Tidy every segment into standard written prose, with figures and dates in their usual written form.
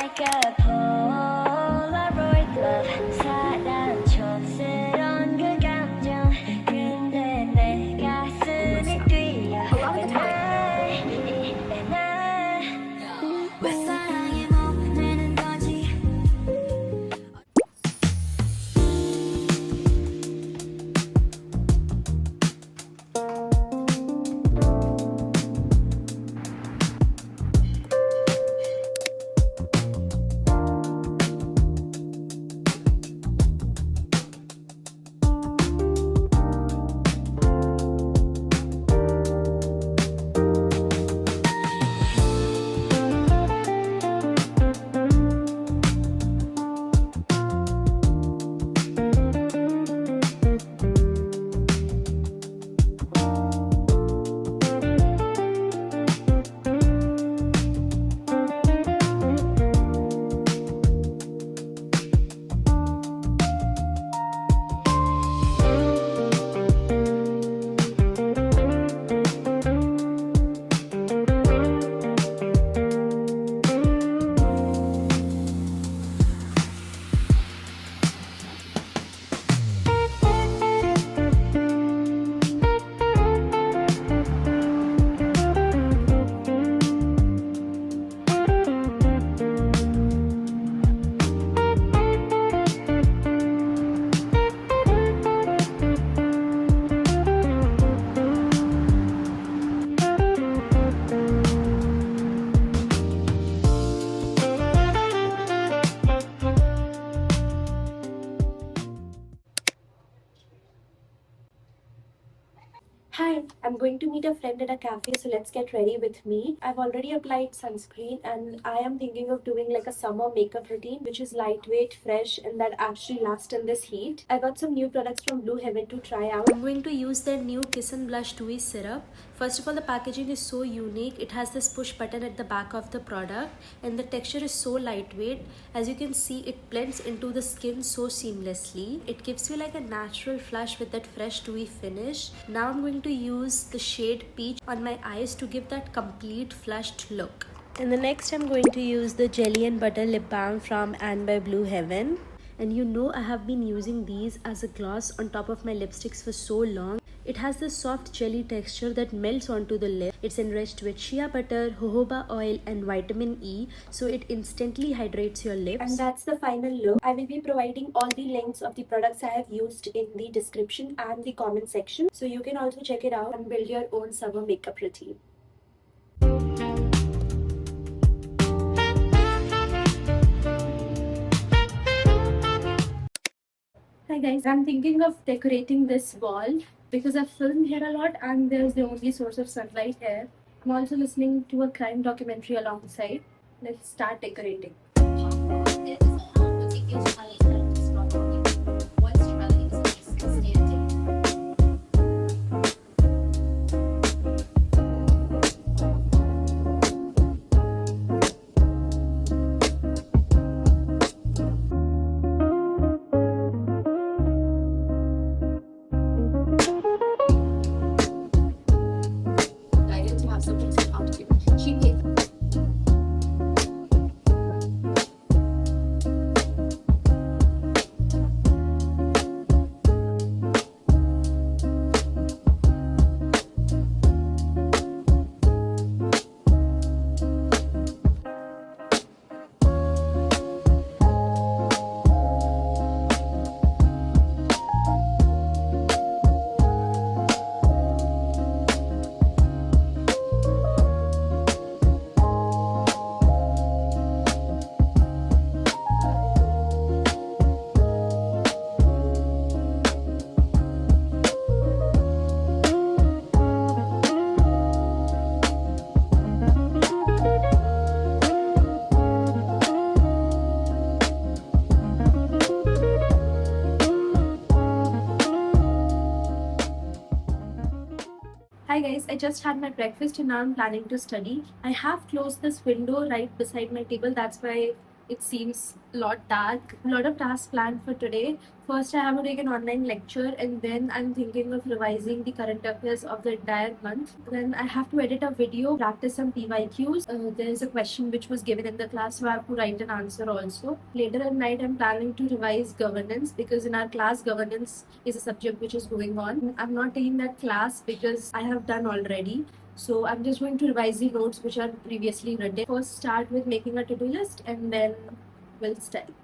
like a Polaroid love 사랑 촌스러운 그 감정 근데 내 가슴이 뛰어 왜 사랑에 못내는 거지. Hi, I'm going to meet a friend at a cafe, so let's get ready with me. I've already applied sunscreen and I am thinking of doing like a summer makeup routine which is lightweight, fresh, and that actually lasts in this heat. I got some new products from Blue Heaven to try out. I'm going to use their new Kiss and Blush Dewy Syrup. First of all, the packaging is so unique. It has this push button at the back of the product and the texture is so lightweight. As you can see, it blends into the skin so seamlessly. It gives you like a natural flush with that fresh dewy finish. Now I'm going to use the shade Peach on my eyes to give that complete flushed look. And the next I'm going to use the Jelly and Butter Lip Balm from And by Blue Heaven. And you know I have been using these as a gloss on top of my lipsticks for so long. It has this soft jelly texture that melts onto the lip. It's enriched with shea butter, jojoba oil and vitamin E, so it instantly hydrates your lips. And that's the final look. I will be providing all the links of the products I have used in the description and the comment section, so you can also check it out and build your own summer makeup routine. Hi guys, I'm thinking of decorating this wall because I've filmed here a lot and there's the only source of sunlight here. I'm also listening to a crime documentary alongside. Let's start decorating. Hi guys, I just had my breakfast and now I'm planning to study. I have closed this window right beside my table, that's why it seems a lot dark. A lot of tasks planned for today. First, I have to take an online lecture, and then I'm thinking of revising the current affairs of the entire month. Then I have to edit a video, practice some PYQs. There is a question which was given in the class, so I have to write an answer also. Later at night, I'm planning to revise governance because in our class, governance is a subject which is going on. I'm not taking that class because I have done already. So I'm just going to revise the notes which are previously written. First, start with making a to-do list, and then we'll study.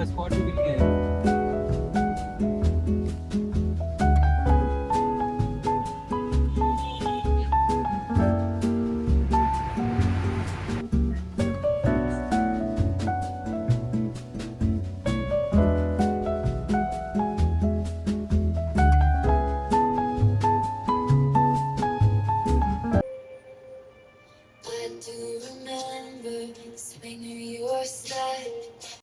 the spot you will get. I do remember swinging your style.